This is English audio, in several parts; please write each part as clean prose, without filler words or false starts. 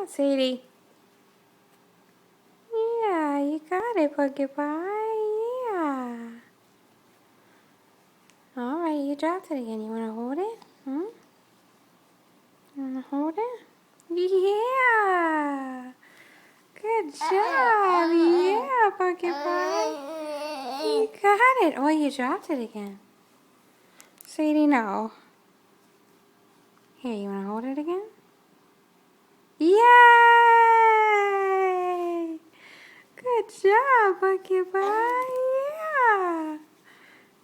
Sadie. Yeah, you got it, Porcupine. Yeah. All right, you dropped it again. You want to hold it? Hmm? You want to hold it? Yeah. Good job. Yeah, Porcupine. You got it. Oh, you dropped it again. Sadie, no. Here, you want to hold it again? Yay! Good job, Porcupine. Yeah.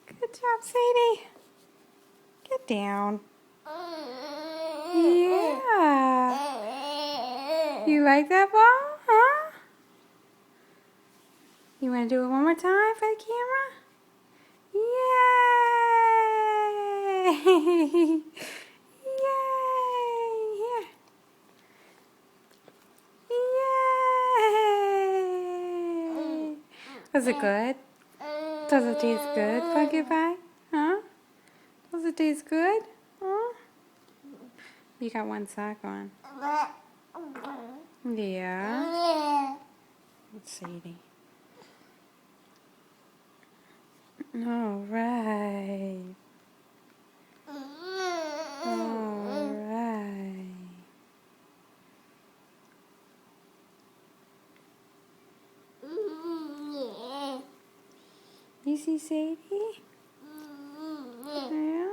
Good job, Sadie. Get down. Yeah. You like that ball, huh? You want to do it one more time for the camera? Yay! Yay! Here. Yay! Was it good? Does it taste good, Porcupine? Huh? Does it taste good? Huh? You got one sock on. Yeah. Let's see. All right. All right. You see Sadie? Yeah.